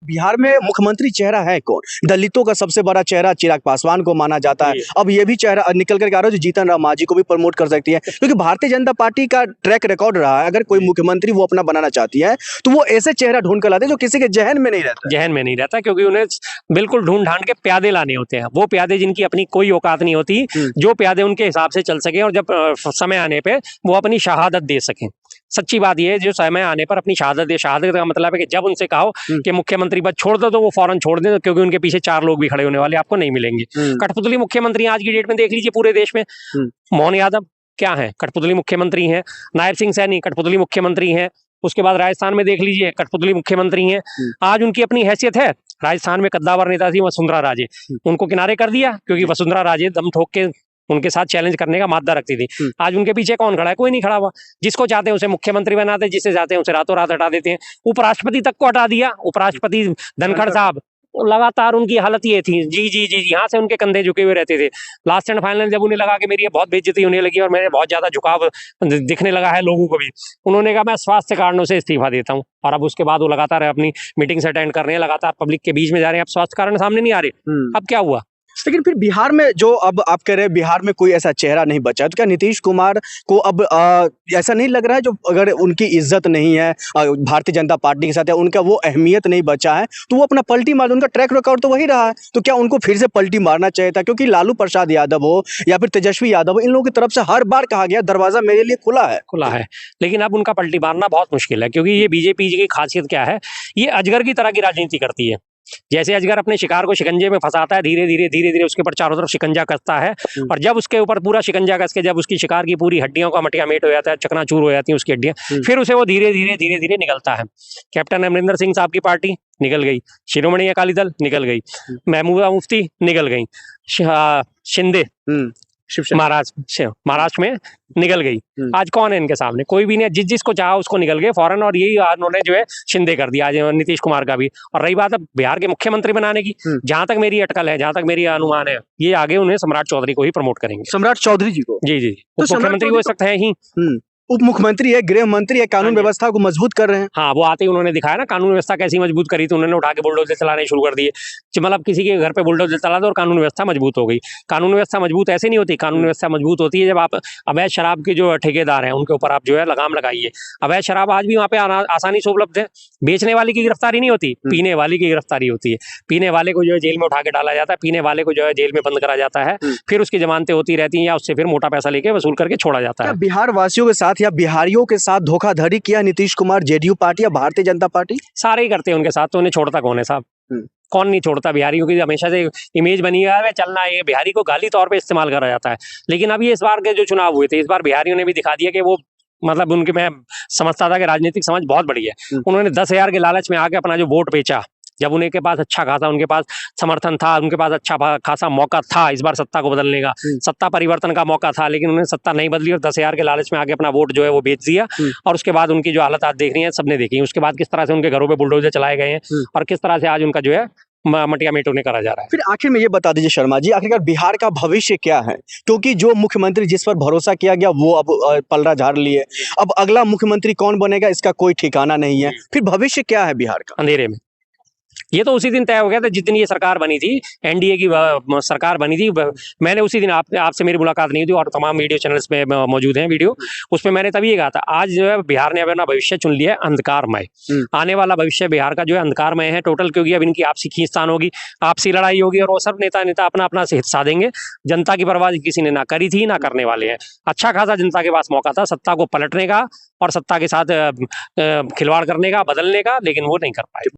बिहार में मुख्यमंत्री चेहरा है कौन? दलितों का सबसे बड़ा चेहरा चिराग पासवान को माना जाता है। अब ये भी चेहरा निकल कर आ रहा है जो जीतन राम मांझी को भी प्रमोट कर सकती है, क्योंकि भारतीय जनता पार्टी का ट्रैक रिकॉर्ड रहा है। अगर कोई मुख्यमंत्री वो अपना बनाना चाहती है तो वो ऐसे चेहरा ढूंढ कर लाते हैं जो किसी के जहन में नहीं रहता। जहन में नहीं रहता, क्योंकि उन्हें बिल्कुल ढूंढ ढांड के प्यादे लाने होते हैं। वो प्यादे जिनकी अपनी कोई औकात नहीं होती, जो प्यादे उनके हिसाब से चल सके और जब समय आने पे वो अपनी शहादत दे सकें। सच्ची बात यह है, जो समय आने पर अपनी शहादत दे। शहादत का मतलब है कि जब उनसे कहो कि मुख्यमंत्री पद छोड़ दो तो वो फौरन छोड़ दें, क्योंकि उनके पीछे 4 लोग भी खड़े होने वाले आपको नहीं मिलेंगे। कठपुतली मुख्यमंत्री आज की डेट में देख लीजिए पूरे देश में। मोहन यादव क्या है? कठपुतली मुख्यमंत्री हैं। नायब सिंह सैनी कठपुतली मुख्यमंत्री हैं। उसके बाद राजस्थान में देख लीजिए, कठपुतली मुख्यमंत्री हैं। आज उनकी अपनी हैसियत है। राजस्थान में कद्दावर नेता थी वसुंधरा राजे, उनको किनारे कर दिया क्योंकि वसुंधरा राजे दम ठोक के उनके साथ चैलेंज करने का मादा रखती थी। आज उनके पीछे कौन खड़ा है? कोई नहीं खड़ा हुआ। जिसको चाहते हैं उसे मुख्यमंत्री बनाते हैं, जिसे चाहते हैं उसे रातों रात हटा देते हैं। उपराष्ट्रपति तक को हटा दिया। उपराष्ट्रपति धनखड़ साहब, लगातार उनकी हालत ये थी, जी जी जी यहाँ से उनके कंधे झुके हुए रहते थे। लास्ट एंड फाइनल जब उन्हें लगा कि मेरी बहुत बेइज्जती होने लगी और मेरे बहुत ज्यादा झुकाव दिखने लगा है लोगों को भी, उन्होंने कहा मैं स्वास्थ्य कारणों से इस्तीफा देता हूँ। और अब उसके बाद वो लगातार अपनी मीटिंग्स अटेंड कर रहे हैं, लगातार पब्लिक के बीच में जा रहे हैं। अब स्वास्थ्य कारण सामने नहीं आ रहे। अब क्या हुआ? लेकिन फिर बिहार में जो अब आप कह रहे हैं बिहार में कोई ऐसा चेहरा नहीं बचा, तो क्या नीतीश कुमार को अब ऐसा नहीं लग रहा है जो अगर उनकी इज्जत नहीं है भारतीय जनता पार्टी के साथ या उनका वो अहमियत नहीं बचा है तो वो अपना पलटी मार, उनका ट्रैक रिकॉर्ड तो वही रहा है, तो क्या उनको फिर से पलटी मारना चाहिए था? क्योंकि लालू प्रसाद यादव हो या फिर तेजस्वी यादव हो, इन लोगों की तरफ से हर बार कहा गया दरवाजा मेरे लिए खुला है। लेकिन अब उनका पलटी मारना बहुत मुश्किल है, क्योंकि ये बीजेपी की खासियत क्या है, ये अजगर की तरह की राजनीति करती है। जैसे अजगर अपने शिकार को शिकंजे में फंसाता है, धीरे धीरे उसके ऊपर चारों तरफ शिकंजा कसता है, और जब उसके ऊपर पूरा शिकंजा कस के जब उसकी शिकार की पूरी हड्डियों का मटियामेट हो जाता है, चकनाचूर हो जाती है उसकी हड्डियां, फिर उसे वो धीरे धीरे निकलता है। कैप्टन अमरिंदर सिंह साहब की पार्टी निकल गई, शिरोमणि अकाली दल निकल गई, महबूबा मुफ्ती निकल गई, शिंदे महाराष्ट्र में निकल गई। आज कौन है इनके सामने? कोई भी नहीं। जिसको चाहा उसको निकल गए फौरन, और यही उन्होंने जो है शिंदे कर दिया आज नीतीश कुमार का भी। और रही बात अब बिहार के मुख्यमंत्री बनाने की, जहां तक मेरी अटकल है, जहां तक मेरी अनुमान है, ये आगे उन्हें सम्राट चौधरी को ही प्रमोट करेंगे। सम्राट चौधरी जी को? जी जी, तो मुख्यमंत्री हो सकते हैं ही। उप मुख्यमंत्री है, गृह मंत्री है, कानून व्यवस्था को मजबूत कर रहे हैं। हाँ, वो आते ही उन्होंने दिखाया ना कानून व्यवस्था कैसी मजबूत करी, तो उन्होंने उठा के बुलडोजर चलाने शुरू कर दिए। मतलब किसी के घर पे बुलडोजर चला दो और कानून व्यवस्था मजबूत हो गई। कानून व्यवस्था मजबूत ऐसे नहीं होती। कानून व्यवस्था मजबूत होती है जब आप अवैध शराब के जो ठेकेदार हैं उनके ऊपर आप जो है लगाम लगाइए। अवैध शराब आज भी वहाँ पे आसानी से उपलब्ध है। बेचने वाले की गिरफ्तारी नहीं होती, पीने वाले की गिरफ्तारी होती है। पीने वाले को जो है जेल में उठा के डाला जाता है, पीने वाले को जो है जेल में बंद करा जाता है, फिर उसकी जमानतें होती रहती हैं या उससे फिर मोटा पैसा लेके वसूल करके छोड़ा जाता है। बिहार वासियों के साथ या बिहारियों के साथ धोखाधड़ी किया नीतीश कुमार, जेडीयू पार्टी या भारतीय जनता पार्टी? सारे ही करते हैं उनके साथ, तो उन्हें छोड़ता कौन है साहब? कौन नहीं छोड़ता? बिहारियों की हमेशा से इमेज बनी है चलना है, बिहारी को गाली तौर पे इस्तेमाल करा जाता है। लेकिन अब ये इस बार के जो चुनाव हुए थे, इस बार बिहारियों ने भी दिखा दिया कि वो मतलब उनके, मैं समझता था कि राजनीतिक समझ बहुत बड़ी है। उन्होंने 10,000 के लालच में आके अपना जो वोट बेचा, जब उनके के पास अच्छा खासा उनके पास समर्थन था, उनके पास अच्छा खासा मौका था इस बार सत्ता को बदलने का, सत्ता परिवर्तन का मौका था, लेकिन उन्होंने सत्ता नहीं बदली और 10,000 के लालच में आके अपना वोट जो है वो बेच दिया। और उसके बाद उनकी जो हालत आज देख रही है सबने देखी। उसके बाद किस तरह से उनके घरों पे बुलडोजर चलाए गए हैं और किस तरह से आज उनका जो है मटियामेट उन्हें करा जा रहा है। फिर आखिर में ये बता दीजिए शर्मा जी, आखिरकार बिहार का भविष्य क्या है? क्योंकि जो मुख्यमंत्री जिस पर भरोसा किया गया वो अब पलड़ा झाड़ लिए, अब अगला मुख्यमंत्री कौन बनेगा इसका कोई ठिकाना नहीं है। फिर भविष्य क्या है बिहार का? अंधेरे में। ये तो उसी दिन तय हो गया था जिस दिन ये सरकार बनी थी, एनडीए की सरकार बनी थी। मैंने उसी दिन आपसे मेरी मुलाकात नहीं थी और तमाम वीडियो चैनल्स पे मौजूद हैं वीडियो, उसमें मैंने तभी ये कहा था आज जो है बिहार ने अपना भविष्य चुन लिया है अंधकारमय। आने वाला भविष्य बिहार का जो है अंधकारमय है टोटल, क्योंकि अब इनकी आपसी खींचतान होगी, आपसी लड़ाई होगी और वो सब नेता अपना अपना हित साधेंगे। जनता की परवाह किसी ने ना करी थी ना करने वाले हैं। अच्छा खासा जनता के पास मौका था सत्ता को पलटने का और सत्ता के साथ खिलवाड़ करने का, बदलने का, लेकिन वो नहीं कर पाए।